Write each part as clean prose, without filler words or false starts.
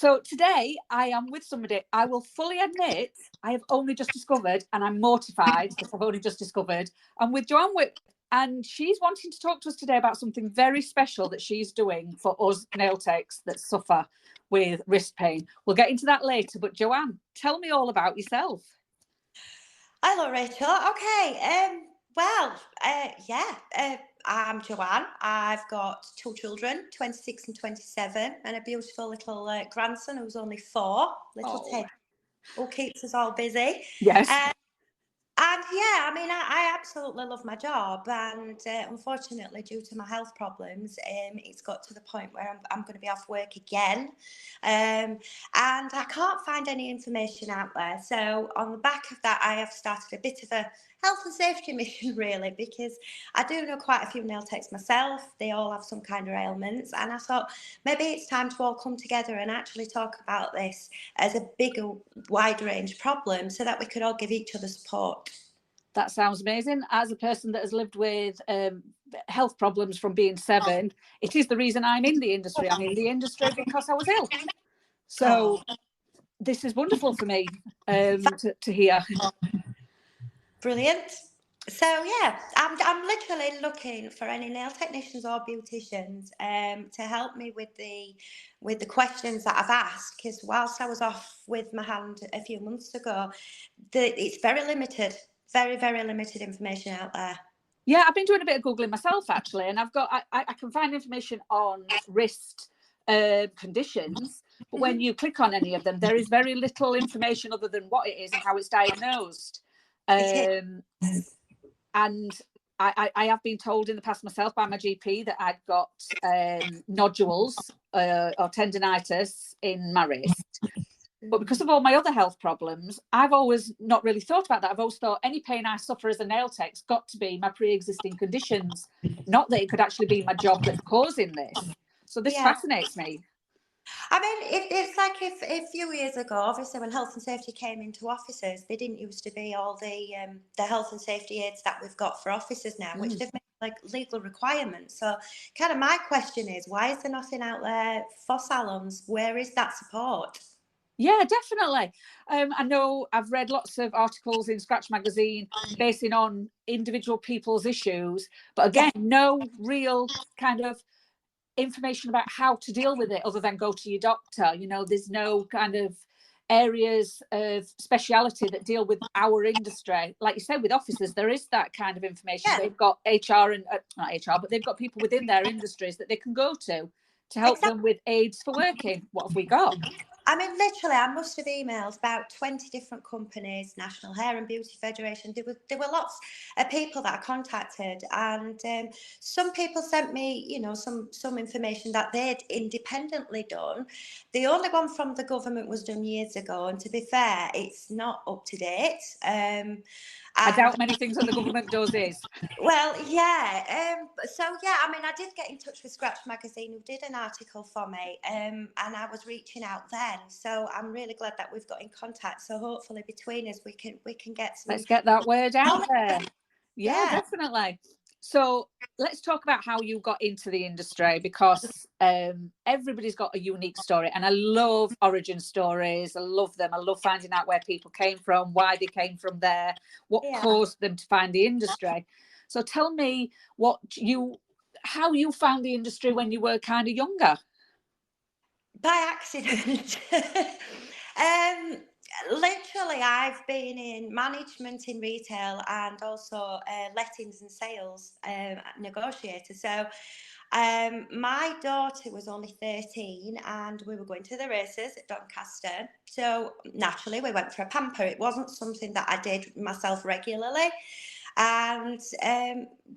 So today I am with somebody I will fully admit I have only just discovered, and I'm mortified that I've only just discovered. I'm with Joanne, and she's wanting to talk to us today about something very special that she's doing for us nail techs that suffer with wrist pain. We'll get into that later, but Joanne, tell me all about yourself. Hello, Rachel. Okay. I'm Joanne. I've got two children, 26 and 27, and a beautiful little grandson who's only 4, little Ted, who keeps us all busy. Yes. And yeah, I mean, I absolutely love my job, and unfortunately, due to my health problems, it's got to the point where I'm going to be off work again, and I can't find any information out there. So on the back of that, I have started a bit of a health and safety mission, really, because I do know quite a few nail techs myself. They all have some kind of ailments, and I thought maybe it's time to all come together and actually talk about this as a bigger, wide range problem, so that we could all give each other support. That sounds amazing. As a person that has lived with health problems from being 7, it is the reason I'm in the industry. I'm in the industry because I was ill. So this is wonderful for me to hear. Brilliant. So yeah, I'm literally looking for any nail technicians or beauticians to help me with the questions that I've asked, because whilst I was off with my hand a few months ago, it's very limited, very, very limited information out there. Yeah, I've been doing a bit of Googling myself, actually, and I can find information on wrist conditions, but when you click on any of them, there is very little information other than what it is and how it's diagnosed. And I have been told in the past myself by my GP that I've got nodules or tendinitis in my wrist. But because of all my other health problems, I've always not really thought about that. I've always thought any pain I suffer as a nail tech's got to be my pre-existing conditions, not that it could actually be my job that's causing this. So this fascinates me. I mean, it's like if a few years ago, obviously, when health and safety came into offices, they didn't used to be all the health and safety aids that we've got for offices now, which they've made like legal requirements. So kind of my question is, why is there nothing out there for salons? Where is that support? Yeah, definitely. I know I've read lots of articles in Scratch Magazine basing on individual people's issues, but again, no real kind of information about how to deal with it other than go to your doctor. You know, there's no kind of areas of speciality that deal with our industry. Like you said, with officers, there is that kind of information. They've got HR and not HR, but they've got people within their industries that they can go to help them with aids for working. What have we got? I mean, literally, I must have emailed about 20 different companies, National Hair and Beauty Federation. There were lots of people that I contacted, and some people sent me, you know, some information that they'd independently done. The only one from the government was done years ago, and to be fair, it's not up to date. I doubt many things that the government does is. Well, yeah. So, yeah, I mean, I did get in touch with Scratch Magazine, who did an article for me, and I was reaching out then. So I'm really glad that we've got in contact. So hopefully between us, we can get some... Let's get that word out there. Yeah, definitely. So let's talk about how you got into the industry, because everybody's got a unique story, and I love origin stories. I love them. I love finding out where people came from, why they came from there, what caused them to find the industry. So tell me how you found the industry when you were kind of younger. By accident. Literally, I've been in management in retail and also lettings and sales negotiator. So my daughter was only 13 and we were going to the races at Doncaster. So naturally, we went for a pamper. It wasn't something that I did myself regularly. And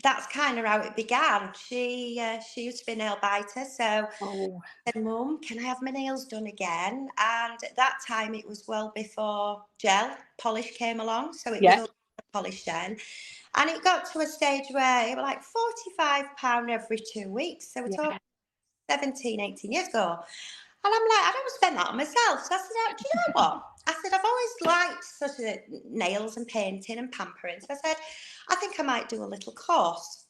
that's kind of how it began. She used to be a nail biter, so I said, "Mum, can I have my nails done again?" And at that time, it was well before gel polish came along, so it was all polish then. And it got to a stage where it was like £45 every 2 weeks. So we're talking 17, 18 years ago. And I'm like, I don't spend that on myself. So I said, do you know what? I said, I've always liked sort of nails and painting and pampering. So I said, I think I might do a little course.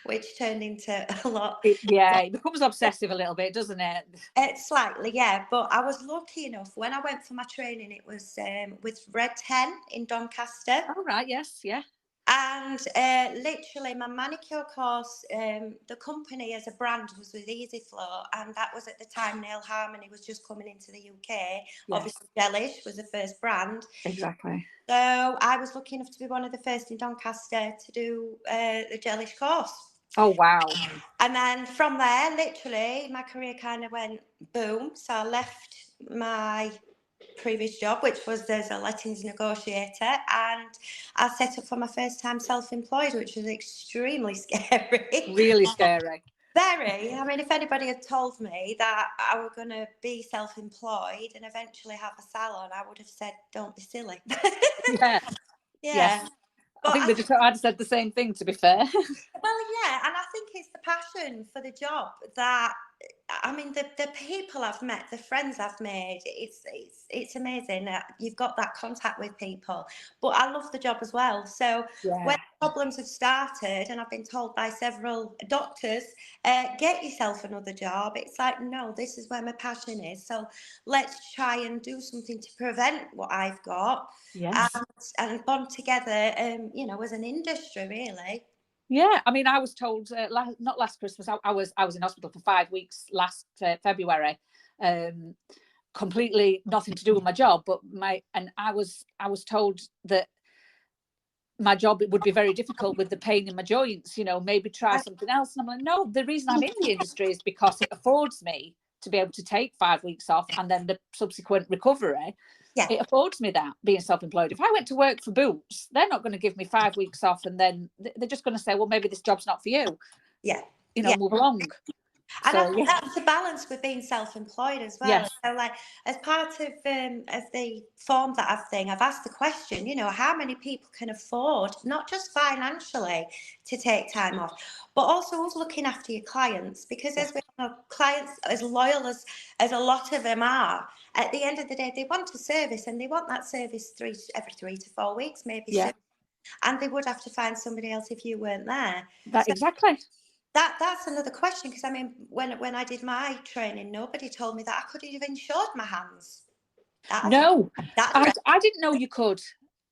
which turned into a lot. It becomes obsessive a little bit, doesn't it? Slightly, yeah. But I was lucky enough when I went for my training. It was with Red 10 in Doncaster. Oh, right, yes, yeah. And literally, my manicure course, the company as a brand was with Easy Flow, and that was at the time Nail Harmony was just coming into the UK. Yes. Obviously, Gelish was the first brand. Exactly. So I was lucky enough to be one of the first in Doncaster to do the Gelish course. Oh, wow. And then from there, literally, my career kind of went boom. So I left my previous job, which was as a lettings negotiator, and I set up for my first time self-employed, which was extremely scary. Really scary. Very. I mean, if anybody had told me that I was going to be self-employed and eventually have a salon, I would have said, don't be silly. Yeah. Yeah. Yes. But I think I'd said the same thing, to be fair. well, yeah, and I think it's the passion for the job that, I mean, the people I've met, the friends I've made, it's amazing. You've got that contact with people, but I love the job as well. So when problems have started, and I've been told by several doctors, get yourself another job. It's like, no, this is where my passion is. So let's try and do something to prevent what I've got. Yes. And bond together, you know, as an industry, really. Yeah, I mean, I was told not last Christmas. I was in hospital for 5 weeks last February, completely nothing to do with my job. But I was told that my job would be very difficult with the pain in my joints. You know, maybe try something else. And I'm like, no, the reason I'm in the industry is because it affords me to be able to take 5 weeks off and then the subsequent recovery. Yeah. It affords me that, being self-employed. If I went to work for Boots, they're not going to give me 5 weeks off and then they're just going to say, well, maybe this job's not for you. Yeah. You know, move along. And I think that's the balance with being self-employed as well. Yes. So, like, as part of the form that I've asked the question, you know, how many people can afford, not just financially, to take time off, but also who's looking after your clients? Because as we know, clients, as loyal as a lot of them are, at the end of the day, they want a service, and they want that service every 3 to 4 weeks, maybe. Yeah. And they would have to find somebody else if you weren't there. Exactly. That's another question, because I mean, when I did my training, nobody told me that I could have insured my hands. No, I didn't know you could.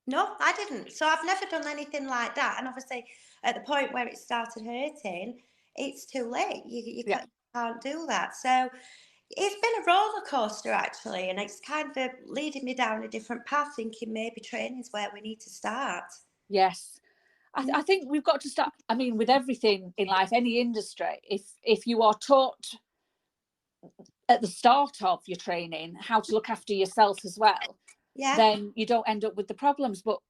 No, I didn't. So I've never done anything like that. And obviously, at the point where it started hurting, it's too late. You can't do that. So it's been a roller coaster, actually, and it's kind of leading me down a different path, thinking maybe training's where we need to start. Yes. I think we've got to start. I mean, with everything in life, any industry, if you are taught at the start of your training how to look after yourself as well, then you don't end up with the problems. But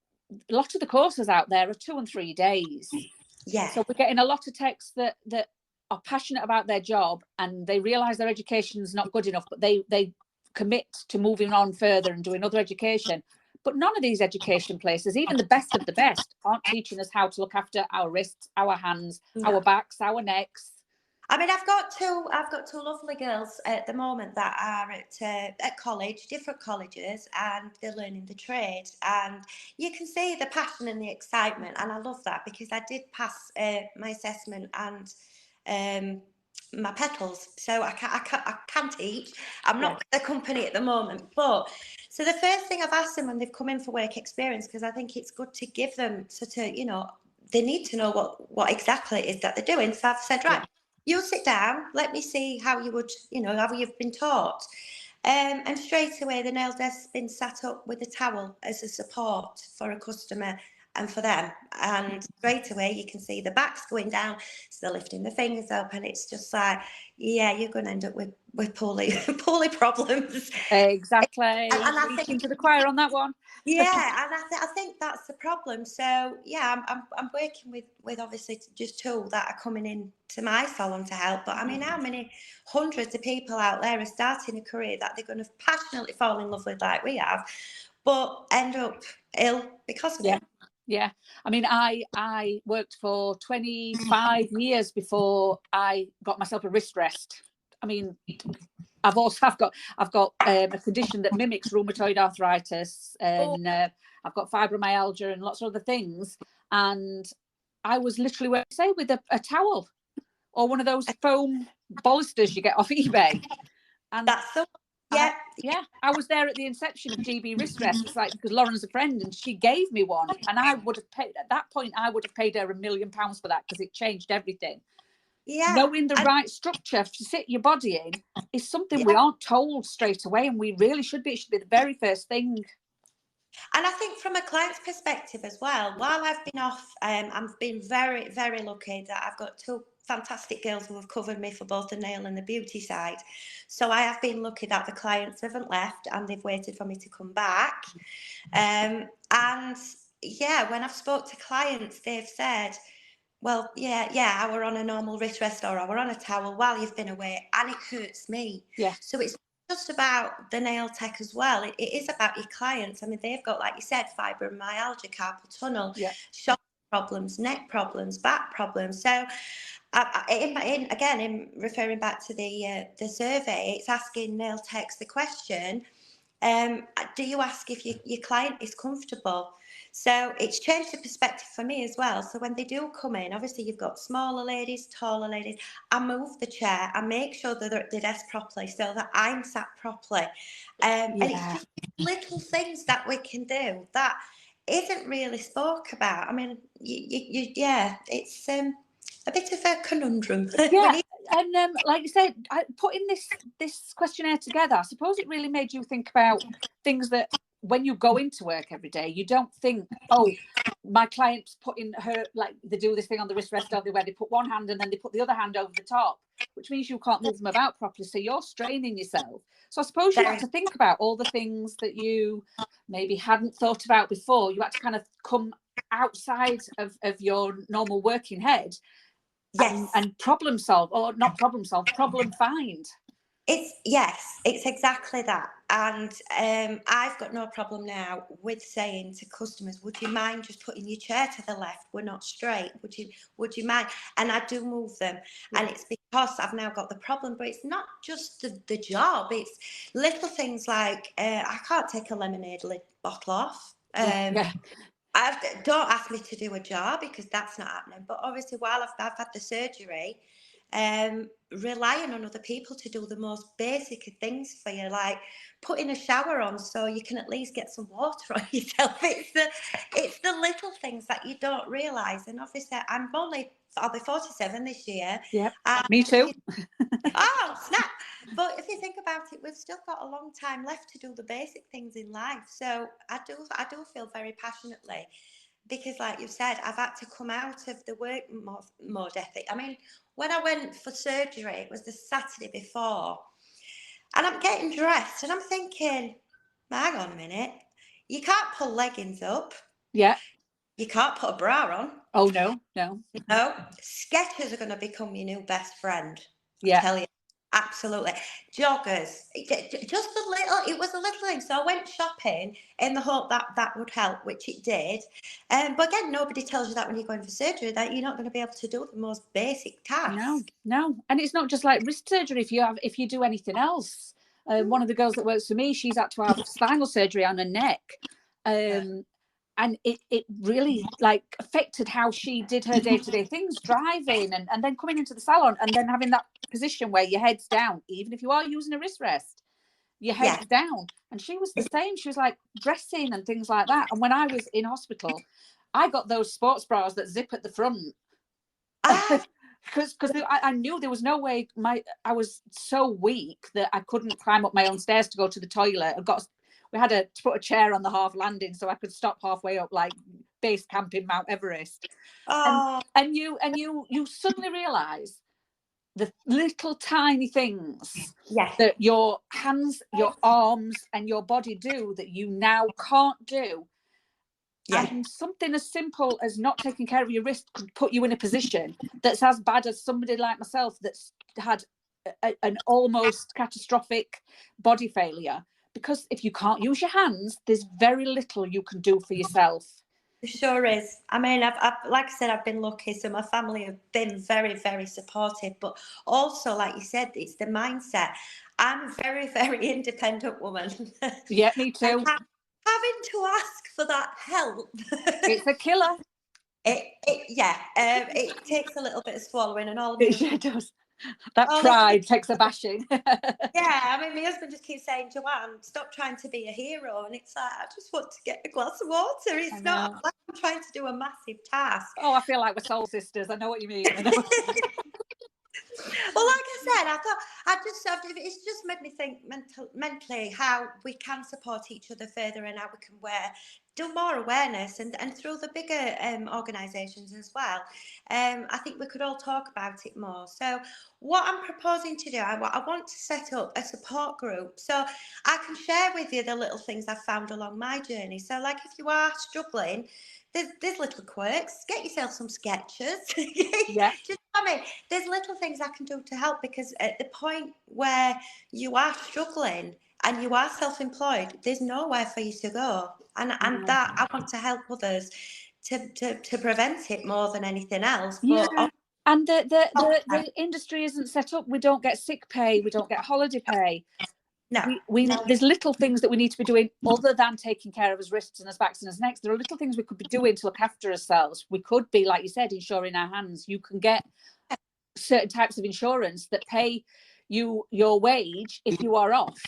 a lot of the courses out there are 2 and 3 days. Yeah. So we're getting a lot of techs that are passionate about their job and they realise their education is not good enough, but they commit to moving on further and doing other education. But none of these education places, even the best of the best, aren't teaching us how to look after our wrists, our hands, our backs, our necks. I mean, I've got two lovely girls at the moment that are at college, different colleges, and they're learning the trade. And you can see the passion and the excitement, and I love that, because I did pass my assessment and my petals, so I can teach. I'm not with the company at the moment, but so the first thing I've asked them when they've come in for work experience, because I think it's good to give them sort of, you know, they need to know what exactly it is that they're doing. So I've said, right, you sit down, let me see how you would, you know, how you've been taught. And straight away, the nail desk's been sat up with a towel as a support for a customer and for them. And straight away, you can see the backs going down, still lifting the fingers up, and it's just like, yeah, you're going to end up with poorly problems. Exactly. And I think to the choir on that one. Yeah, and I think that's the problem. So yeah, I'm working with obviously just tools that are coming in to my salon to help. But I mean, how many hundreds of people out there are starting a career that they're going to passionately fall in love with, like we have, but end up ill because of it. Yeah, I mean, I worked for 25 years before I got myself a wrist rest. I mean, I've got a condition that mimics rheumatoid arthritis, and I've got fibromyalgia and lots of other things. And I was literally, what I say, with a towel or one of those foam bolsters you get off eBay. And that's the yeah. I was there at the inception of GB wrist rest. It's like, because Lauren's a friend and she gave me one, and I would have paid at that point. I would have paid her £1 million for that, because it changed everything. Yeah, knowing the right structure to sit your body in is something we aren't told straight away, and we really should be. It should be the very first thing. And I think from a client's perspective as well, while I've been off, I've been very, very lucky that I've got two fantastic girls who have covered me for both the nail and the beauty side. So I have been lucky that the clients haven't left and they've waited for me to come back. And yeah, when I've spoke to clients, they've said, well, I were on a normal wrist rest or I were on a towel while you've been away, and it hurts me. Yeah. So it's just about the nail tech as well. It is about your clients. I mean, they've got, like you said, fibromyalgia, carpal tunnel, shoulder problems, neck problems, back problems. So, in referring back to the survey, it's asking nail techs the question: do you ask if your client is comfortable? So it's changed the perspective for me as well. So when they do come in, obviously you've got smaller ladies, taller ladies. I move the chair. I make sure that they're at the desk properly so that I'm sat properly. And it's just little things that we can do that isn't really spoke about. I mean, it's a bit of a conundrum. Yeah. And like you said, putting this questionnaire together, I suppose it really made you think about things that when you go into work every day, you don't think, oh, my client's putting her, like they do this thing on the wrist rest, don't they, where they put one hand and then they put the other hand over the top, which means you can't move them about properly. So you're straining yourself. So I suppose you have to think about all the things that you maybe hadn't thought about before. You had to kind of come outside of your normal working head. Yes. And problem solve, or not problem solve, problem find. It's exactly that. And I've got no problem now with saying to customers, would you mind just putting your chair to the left? We're not straight. Would you mind? And I do move them. And it's because I've now got the problem, but it's not just the job. It's little things like I can't take a lemonade lid bottle off. Don't ask me to do a jar, because that's not happening. But obviously, while I've had the surgery, relying on other people to do the most basic of things for you, like putting a shower on so you can at least get some water on yourself. It's the little things that you don't realise. And obviously, I'll be 47 this year. Yep, me too. Oh, snap. But if you think about it, we've still got a long time left to do the basic things in life. So I do feel very passionately, because like you said, I've had to come out of the work mode ethic. I mean, when I went for surgery, it was the Saturday before, and I'm getting dressed and I'm thinking, hang on a minute, you can't pull leggings up. Yeah. You can't put a bra on. Oh, no. Skechers are going to become your new best friend. Yeah. I tell you. Absolutely. Joggers. Just it was a little thing. So I went shopping in the hope that would help, which it did. But again, nobody tells you that when you're going for surgery, that you're not going to be able to do the most basic tasks. No. And it's not just like wrist surgery. If you do anything else, one of the girls that works for me, she's had to have spinal surgery on her neck. And it really like affected how she did her day-to-day things, driving and then coming into the salon and then having that position where your head's down, even if you are using a wrist rest, your head's down. And she was the same. She was like dressing and things like that. And when I was in hospital, I got those sports bras that zip at the front. Because I knew there was no way. I was so weak that I couldn't climb up my own stairs to go to the toilet. We had to put a chair on the half landing so I could stop halfway up, like base camp in Mount Everest. And you suddenly realise the little tiny things that your hands, your arms, and your body do that you now can't do. And something as simple as not taking care of your wrist could put you in a position that's as bad as somebody like myself that's had an almost catastrophic body failure. Because if you can't use your hands, there's very little you can do for yourself. It sure is. I mean, I've like I said, I've been lucky. So my family have been very, very supportive. But also, like you said, it's the mindset. I'm a very, very independent woman. Yeah, me too. Having to ask for that help. It's a killer. It takes a little bit of swallowing, and all It sure does. That pride takes a bashing. Yeah, I mean, my husband just keeps saying, Joanne, stop trying to be a hero. And it's like, I just want to get a glass of water. It's not like I'm trying to do a massive task. Oh, I feel like we're soul sisters. I know what you mean. I know. Well, like I said, I thought it's just made me think mentally how we can support each other further, and how we can do more awareness, and through the bigger organisations as well. I think we could all talk about it more. So what I'm proposing to do, I want to set up a support group so I can share with you the little things I've found along my journey. So like if you are struggling, there's little quirks. Get yourself some sketches. Yeah. Just, I mean, there's little things I can do to help, because at the point where you are struggling and you are self-employed, there's nowhere for you to go. And that I want to help others to prevent it more than anything else. Yeah. But and the industry isn't set up. We don't get sick pay. We don't get holiday pay. No, there's little things that we need to be doing other than taking care of his wrists and his backs and his necks. There are little things we could be doing to look after ourselves. We could be, like you said, insuring our hands. You can get certain types of insurance that pay you your wage if you are off,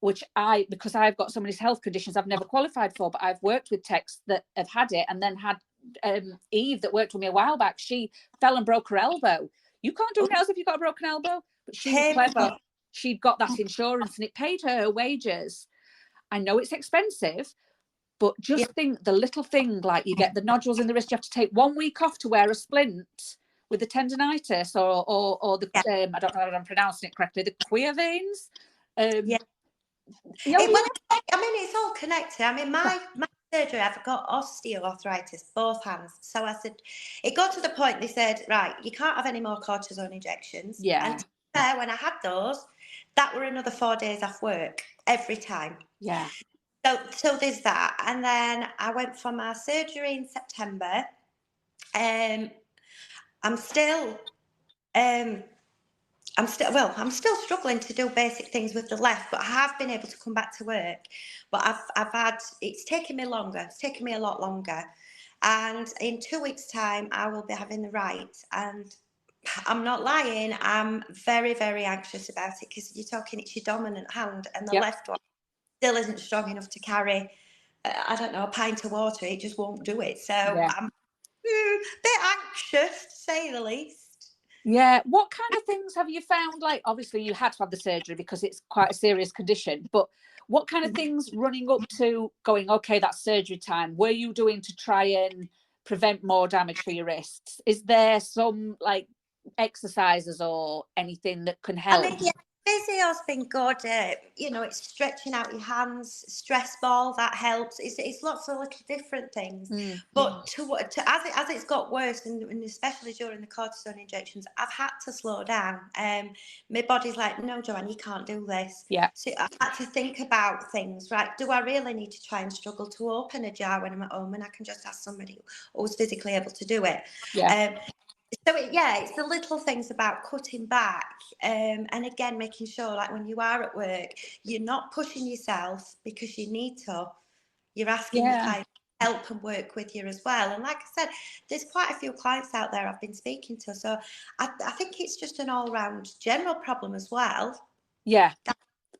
which because I've got so many health conditions I've never qualified for, but I've worked with techs that have had it, and then had Eve that worked with me a while back. She fell and broke her elbow. You can't do nails if you've got a broken elbow, but she was clever. She'd got that insurance and it paid her wages. I know it's expensive, but just think the little thing, like you get the nodules in the wrist, you have to take 1 week off to wear a splint with the tendonitis or the I don't know if I'm pronouncing it correctly, the queer veins. I mean, it's all connected. I mean, my surgery, I've got osteoarthritis, both hands. So I said, it got to the point they said, right, you can't have any more cortisone injections. Yeah. And when I had those, that were another 4 days off work every time. Yeah. So there's that. And then I went for my surgery in September. I'm still struggling to do basic things with the left, but I have been able to come back to work. But it's taken me longer. It's taken me a lot longer. And in 2 weeks' time, I will be having the right. And I'm not lying. I'm very, very anxious about it, because you're talking, it's your dominant hand, and the left one still isn't strong enough to carry, I don't know, a pint of water. It just won't do it. So I'm a bit anxious, to say the least. Yeah. What kind of things have you found? Like, obviously you had to have the surgery because it's quite a serious condition, but what kind of things running up to going, okay, that's surgery time, were you doing to try and prevent more damage for your wrists? Is there some like exercises or anything that can help? I mean, physio's been good. It's stretching out your hands, stress ball, that helps. It's lots of little different things. But as it's got worse, and especially during the cortisone injections, I've had to slow down. My body's like, no, Joanne, you can't do this. Yeah. So I've had to think about things. Right? Do I really need to try and struggle to open a jar when I'm at home, and I can just ask somebody who's physically able to do it? Yeah. So it's the little things about cutting back, and again making sure, like when you are at work, you're not pushing yourself because you need to. You're asking the client to help and work with you as well. And like I said, there's quite a few clients out there I've been speaking to, so I think it's just an all-round general problem as well. Yeah.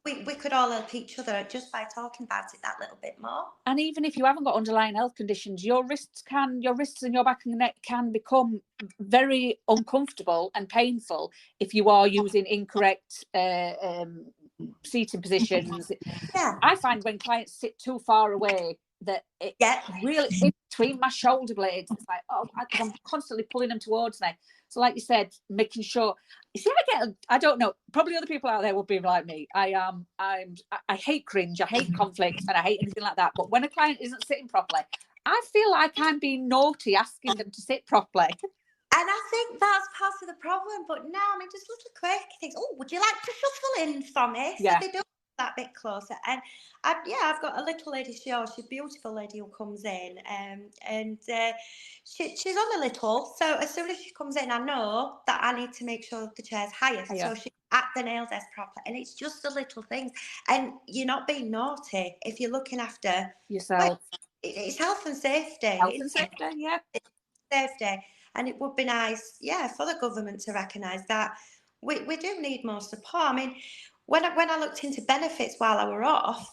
We could all help each other just by talking about it that little bit more. And even if you haven't got underlying health conditions, your wrists and your back and neck can become very uncomfortable and painful if you are using incorrect seating positions. I find when clients sit too far away that it really in between my shoulder blades, it's like, I'm constantly pulling them towards me. So like you said, making sure, you see, I don't know, probably other people out there will be like me. I hate cringe, I hate conflict, and I hate anything like that. But when a client isn't sitting properly, I feel like I'm being naughty asking them to sit properly. And I think that's part of the problem. But now, I mean, just little quick things. Oh, would you like to shuffle in for me? So they do that bit closer. And I've got a little lady. She's a beautiful lady who comes in, and she's on a little. So as soon as she comes in, I know that I need to make sure the chair's higher. So she's at the nail desk proper. And it's just the little things. And you're not being naughty if you're looking after yourself. it's health and safety. Health and safety, yeah. It's safety. And it would be nice, yeah, for the government to recognise that we do need more support. I mean, when I looked into benefits while I were off,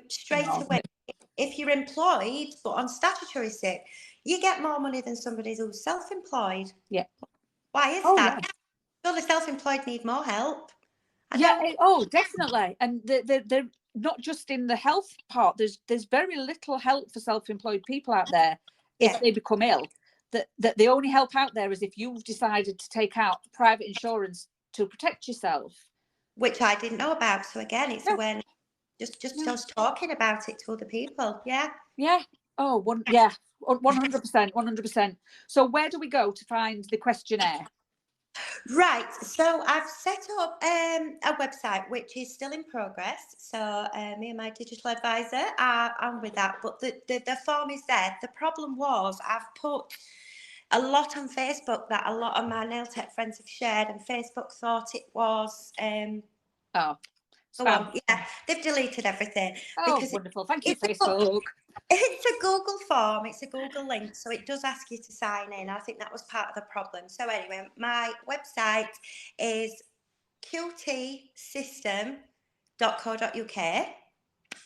straight away, if you're employed but on statutory sick, you get more money than somebody who's self-employed. Yeah. Why is that? Yeah. So the self-employed need more help. Definitely. And they're not just in the health part. There's very little help for self-employed people out there if they become ill. That the only help out there is if you've decided to take out private insurance to protect yourself, which I didn't know about. So again, it's awareness. Just talking about it to other people. Yeah. 100%. 100%. So where do we go to find the questionnaire? Right, so I've set up a website which is still in progress. So me and my digital advisor are on with that, but the form is there. The problem was I've put a lot on Facebook that a lot of my nail tech friends have shared, and Facebook thought it was they've deleted everything. Because wonderful. Thank you, Facebook. It's a Google form. It's a Google link. So it does ask you to sign in. I think that was part of the problem. So anyway, my website is qtsystem.co.uk.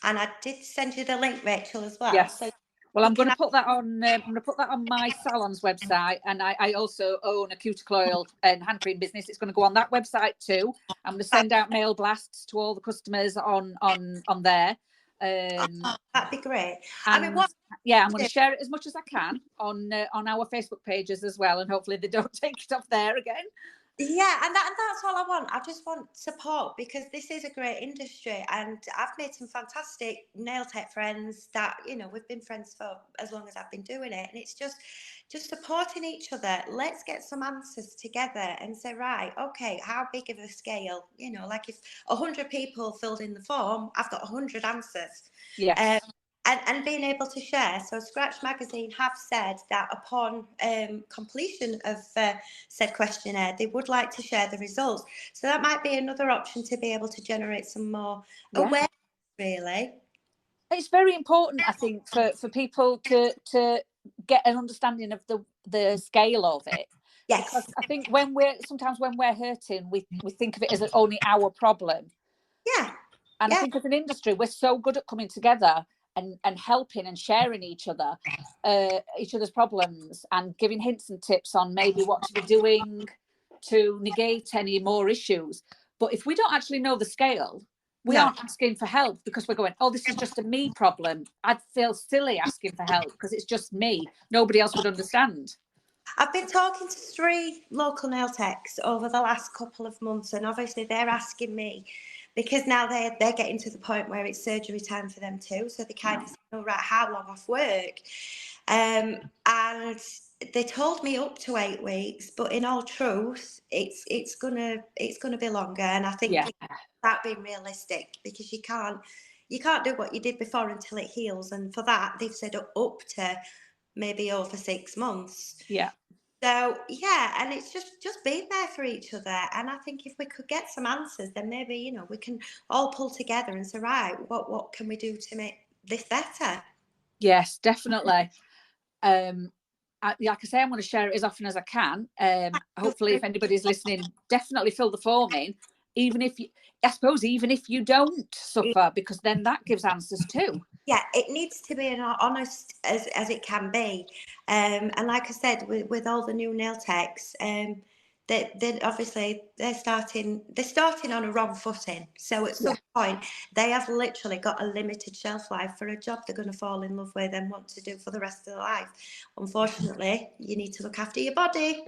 And I did send you the link, Rachel, as well. Yes. So well, I'm going to put that on. I'm going to put that on my salon's website, and I also own a cuticle oil and hand cream business. It's going to go on that website too. I'm going to send out mail blasts to all the customers on there. That'd be great. I'm going to share it as much as I can on our Facebook pages as well, and hopefully they don't take it off there again. Yeah, and that's all I want. I just want support, because this is a great industry, and I've made some fantastic nail tech friends that, you know, we've been friends for as long as I've been doing it, and it's just supporting each other. Let's get some answers together and say, right, okay, how big of a scale? You know, like if 100 people filled in the form, I've got 100 answers. Yeah. And being able to share. So Scratch Magazine have said that upon completion of said questionnaire, they would like to share the results. So that might be another option to be able to generate some more awareness, really. It's very important, I think, for people to get an understanding of the scale of it. Yes. Because I think when we're hurting, we think of it as only our problem. Yeah. And I think as an industry, we're so good at coming together and helping and sharing each other's problems, and giving hints and tips on maybe what to be doing to negate any more issues. But if we don't actually know the scale, we aren't asking for help, because we're going, oh, this is just a me problem. I'd feel silly asking for help because it's just me. Nobody else would understand. I've been talking to 3 local nail techs over the last couple of months, and obviously they're asking me, because now they're getting to the point where it's surgery time for them too. So they kind of say, oh, right, how long off work? And they told me up to 8 weeks, but in all truth, it's gonna be longer. And I think that being realistic, because you can't do what you did before until it heals. And for that, they've said up to maybe over 6 months. Yeah. So and it's just being there for each other. And I think if we could get some answers, then maybe, you know, we can all pull together and say, right, what can we do to make this better? Yes, definitely. Like I say, I'm going to share it as often as I can. Hopefully, if anybody's listening, definitely fill the form in, even if you don't suffer, because then that gives answers too. Yeah, it needs to be as honest as it can be. And like I said, with all the new nail techs, they obviously they're starting on a wrong footing. So at some point, they have literally got a limited shelf life for a job they're going to fall in love with and want to do for the rest of their life. Unfortunately, you need to look after your body.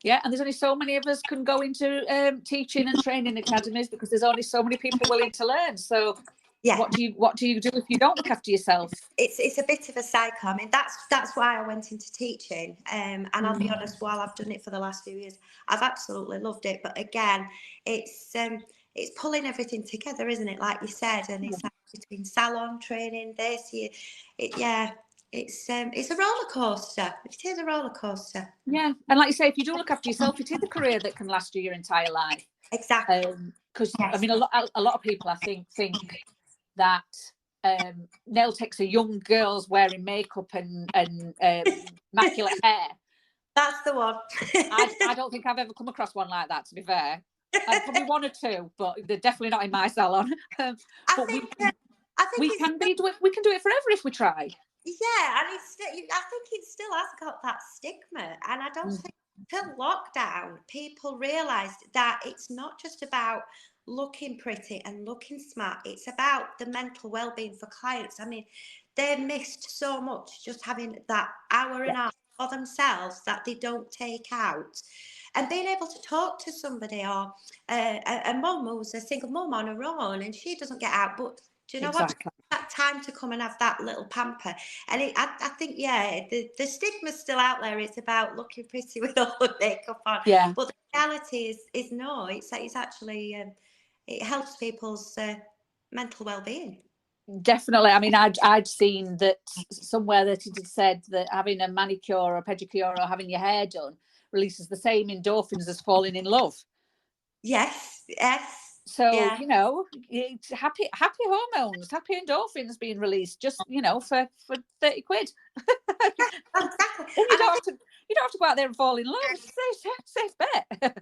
Yeah, and there's only so many of us can go into teaching and training academies, because there's only so many people willing to learn. So what do you do if you don't look after yourself? It's a bit of a cycle. I mean, that's why I went into teaching. And I'll be honest, while I've done it for the last few years, I've absolutely loved it. But again, it's pulling everything together, isn't it? Like you said, and it's like between salon training, it's a roller coaster. It is a roller coaster. Yeah, and like you say, if you do look after yourself, it is a career that can last you your entire life. Exactly. Because I mean, a lot of people, I think that nail techs are young girls wearing makeup and immaculate hair. That's the one. I don't think I've ever come across one like that, to be fair. Probably one or two, but they're definitely not in my salon. I think we can do it forever if we try. Yeah, and I think it still has got that stigma, and I don't think till lockdown people realised that it's not just about looking pretty and looking smart, it's about the mental well-being for clients. I mean, they missed so much just having that hour and a half for themselves that they don't take out, and being able to talk to somebody, or a mum who's a single mum on her own and she doesn't get out, but do you know what? That time to come and have that little pamper. And I think, yeah, the stigma's still out there. It's about looking pretty with all the makeup on. Yeah. But the reality is no, it's actually, it helps people's mental well-being. Definitely. I mean, I'd seen that somewhere that it had said that having a manicure or pedicure or having your hair done releases the same endorphins as falling in love. Yes. So, you know, it's happy hormones, happy endorphins being released just, you know, for 30 quid. Exactly. You don't have to go out there and fall in love. It's a safe bet. And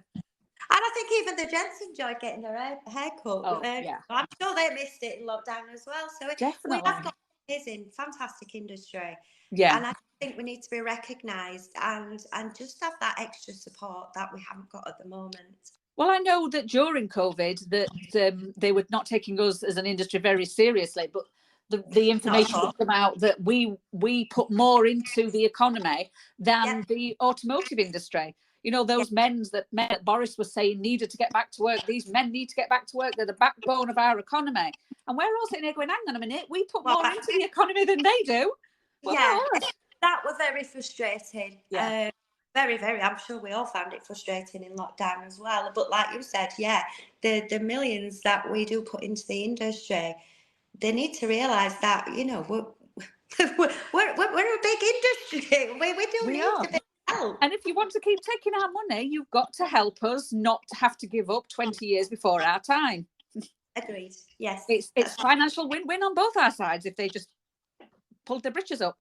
I think even the gents enjoyed getting their hair cut. Oh, yeah. I'm sure they missed it in lockdown as well. So definitely, we have got an amazing, fantastic industry. Yeah. And I think we need to be recognised and just have that extra support that we haven't got at the moment. Well, I know that during COVID that they were not taking us as an industry very seriously, but the information would come out that we put more into the economy than the automotive industry. You know, those men that Boris was saying needed to get back to work. These men need to get back to work. They're the backbone of our economy. And we're all sitting here going, hang on a minute, we put more into the economy than they do. Well, that was very frustrating. Yeah. Very, very. I'm sure we all found it frustrating in lockdown as well. But like you said, yeah, the millions that we do put into the industry, they need to realise that, you know, we're a big industry. We do need to be help. And if you want to keep taking our money, you've got to help us not to have to give up 20 years before our time. Agreed. Yes. It's financial win-win on both our sides if they just pulled their britches up.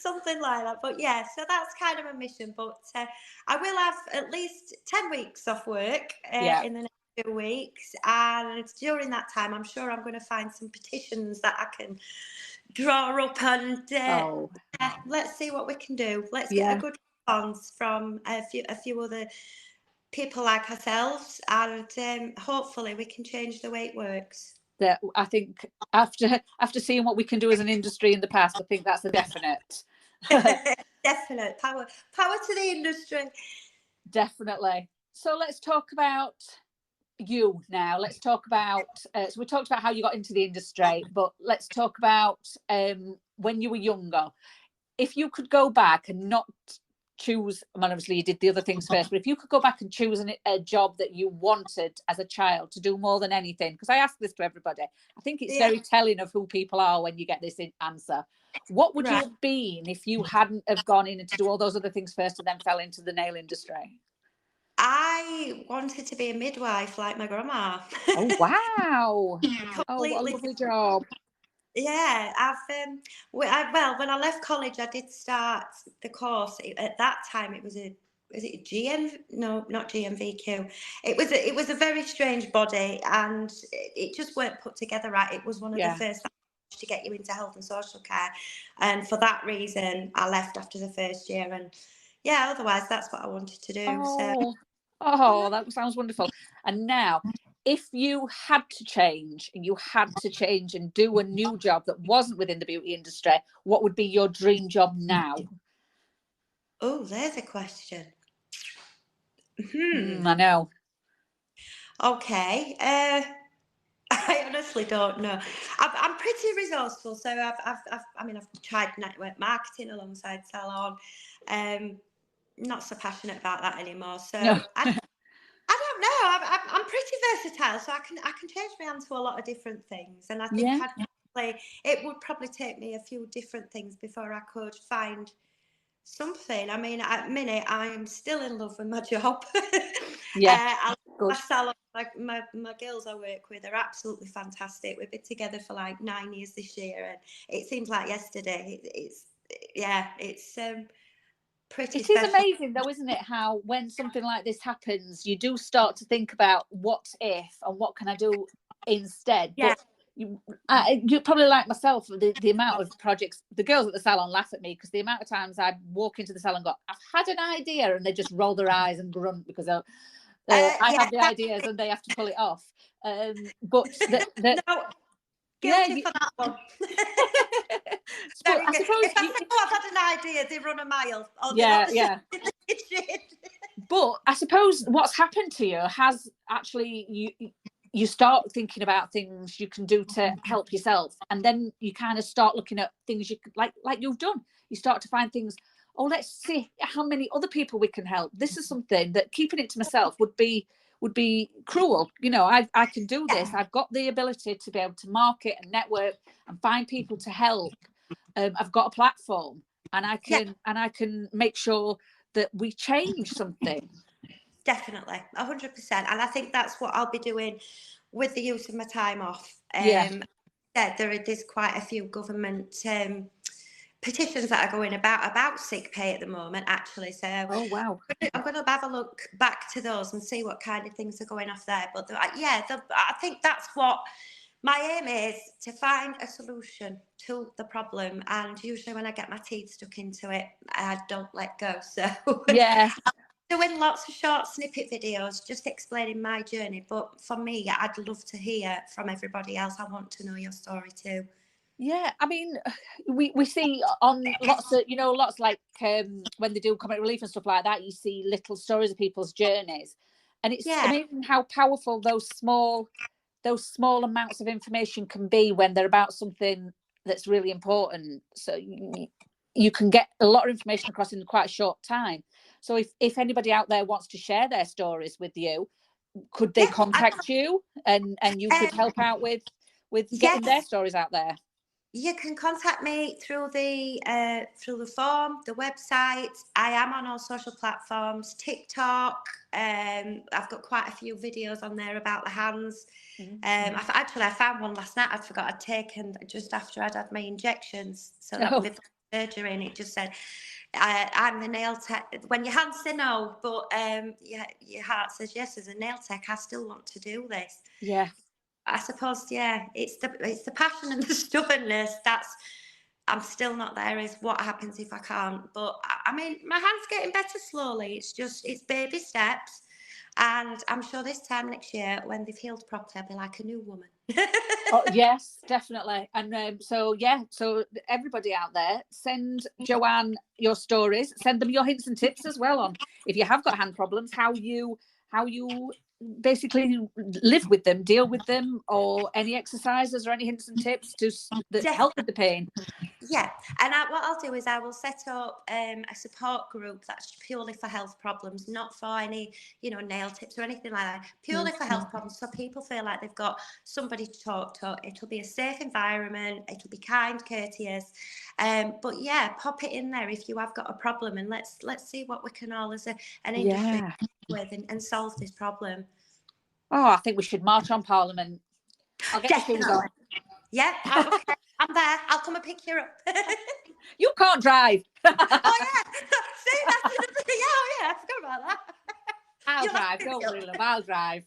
Something like that. But yeah, so that's kind of a mission. But I will have at least 10 weeks off work in the next 2 weeks. And during that time, I'm sure I'm going to find some petitions that I can draw up and let's see what we can do. Let's get a good response from a few other people like ourselves, and hopefully we can change the way it works. That I think after seeing what we can do as an industry in the past, I think that's a definite. Definite power to the industry. Definitely. So let's talk about you now. Let's talk about so we talked about how you got into the industry, but let's talk about when you were younger. If you could go back and not choose, I mean, obviously you did the other things first, but if you could go back and choose a job that you wanted as a child to do more than anything, because I ask this to everybody, I think it's very telling of who people are when you get this answer. What would you have been if you hadn't have gone in and to do all those other things first and then fell into the nail industry? I wanted to be a midwife like my grandma. Oh, wow. Oh, what a lovely job. Yeah, when I left college, I did start the course. At that time, was it GM? No, not GMVQ. It was a very strange body, and it just weren't put together right. It was one of the first to get you into health and social care, and for that reason, I left after the first year. And yeah, otherwise, that's what I wanted to do. Oh, that sounds wonderful. And now, if you had to change and do a new job that wasn't within the beauty industry, what would be your dream job now? Oh, there's a question. I know. Okay. I honestly don't know. I'm pretty resourceful, so I've tried network marketing alongside salon. Not so passionate about that anymore. So no. I don't know. I'm pretty versatile, so I can change my hand to a lot of different things, and I think it would probably take me a few different things before I could find something. I mean, at the minute I am still in love with my job. my salon, my girls I work with are absolutely fantastic. We've been together for like 9 years this year, and it seems like yesterday. It's pretty It is special. amazing though, isn't it, how when something like this happens, you do start to think about what if and what can I do instead. Yeah. But you probably like myself, the amount of projects, the girls at the salon laugh at me because the amount of times I walk into the salon and go, I've had an idea, and they just roll their eyes and grunt because I have the ideas and they have to pull it off. But no, guilty for that one. But I suppose if I say, I've had an idea, they run a mile. Yeah. But I suppose what's happened to you has actually you start thinking about things you can do to help yourself, and then you kind of start looking at things you like you've done. You start to find things. Oh, let's see how many other people we can help. This is something that keeping it to myself would be cruel. You know, I can do this. I've got the ability to be able to market and network and find people to help. I've got a platform, and I can make sure that we change something. Definitely, 100%. And I think that's what I'll be doing with the use of my time off. There's quite a few government petitions that are going about sick pay at the moment, actually. So wow, I'm going to have a look back to those and see what kind of things are going off there. But I think that's what my aim is, to find a solution to the problem. And usually when I get my teeth stuck into it, I don't let go. So yeah, doing lots of short snippet videos, just explaining my journey. But for me, I'd love to hear from everybody else. I want to know your story too. Yeah, I mean, we see on lots like when they do comic relief and stuff like that, you see little stories of people's journeys, and it's amazing how powerful those small amounts of information can be when they're about something that's really important. So you can get a lot of information across in quite a short time. So if anybody out there wants to share their stories with you, could they contact you and you could help out with getting their stories out there? You can contact me through the form, the website. I am on all social platforms, TikTok. I've got quite a few videos on there about the hands. I found one last night. I forgot I'd taken just after I'd had my injections. So that was before surgery, and it just said, I'm the nail tech. When your hands say no, but your heart says yes, as a nail tech, I still want to do this. Yeah. I suppose, it's the passion and the stubbornness I'm still not there, is what happens if I can't. But I mean, my hand's getting better slowly. It's baby steps. And I'm sure this time next year, when they've healed properly, I'll be like a new woman. Oh, yes, definitely. And so everybody out there, send Joanne your stories, send them your hints and tips as well on if you have got hand problems, how you basically live with them, deal with them, or any exercises or any hints and tips that help with the pain. Yeah, and what I'll do is I will set up a support group that's purely for health problems, not for any, nail tips or anything like that. Purely for health problems, so people feel like they've got somebody to talk to. It'll be a safe environment. It'll be kind, courteous. But pop it in there if you have got a problem, and let's see what we can all as an industry with and solve this problem. Oh, I think we should march on Parliament. I'll get the shoes on. Yeah, okay. I'm there. I'll come and pick you up. You can't drive. Oh, yeah. See, I forgot about that. I'll drive. Don't worry, love. I'll drive.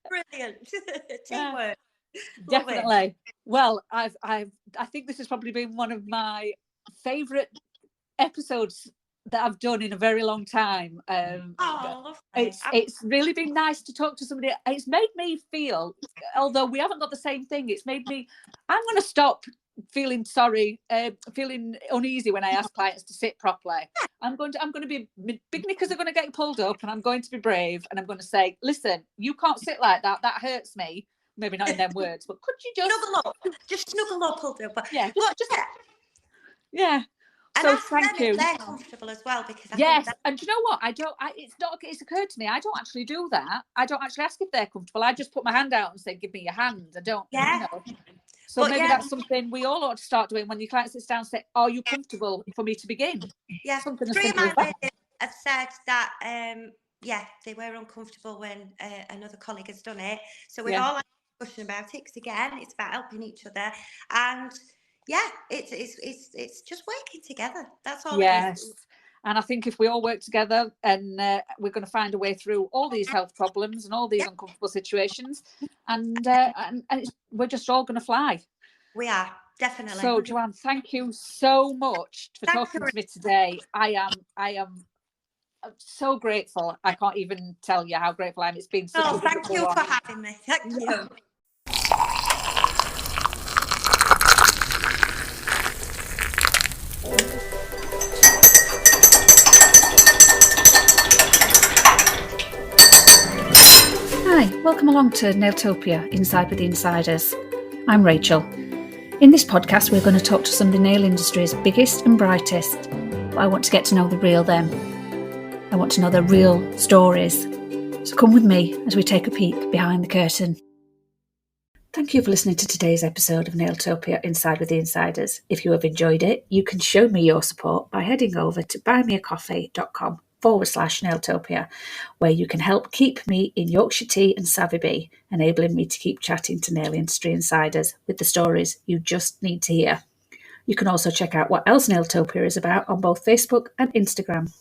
Brilliant. Teamwork. Definitely. Well, I think this has probably been one of my favourite episodes that I've done in a very long time. It's really been nice to talk to somebody. It's made me feel, although we haven't got the same thing, I'm going to stop feeling feeling uneasy when I ask clients to sit properly. I'm going to be, big knickers are going to get pulled up, and I'm going to be brave, and I'm going to say, listen, you can't sit like that. That hurts me. Maybe not in them words, but could you just snuggle up, pull up? Yeah, yeah. And so ask thank them you. if they're comfortable as well, because and do you know what? It's occurred to me, I don't actually do that. I don't actually ask if they're comfortable. I just put my hand out and say, give me your hand. I don't So maybe that's something we all ought to start doing when your client sits down and say, are you comfortable for me to begin? Yeah, something as 3 simple as that. Have said that yeah, they were uncomfortable when another colleague has done it. So we've Yeah. all had a discussion about it, because again, it's about helping each other. And yeah, it's just working together. That's all it is. Yes. And I think if we all work together, and we're going to find a way through all these health problems and all these Yeah. uncomfortable situations, and we're just all going to fly. We are, definitely. So, Joanne, thank you so much for Thank talking you. to me today. I am so grateful. I can't even tell you how grateful I am. It's been such a Oh, thank wonderful you one. for having me. Thank you. Hi, welcome along to Nailtopia, Inside with the Insiders. I'm Rachel. In this podcast, we're going to talk to some of the nail industry's biggest and brightest. But I want to get to know the real them. I want to know their real stories. So come with me as we take a peek behind the curtain. Thank you for listening to today's episode of Nailtopia Inside with the Insiders. If you have enjoyed it, you can show me your support by heading over to buymeacoffee.com/Nailtopia, where you can help keep me in Yorkshire tea and savvy bee, enabling me to keep chatting to nail industry insiders with the stories you just need to hear. You can also check out what else Nailtopia is about on both Facebook and Instagram.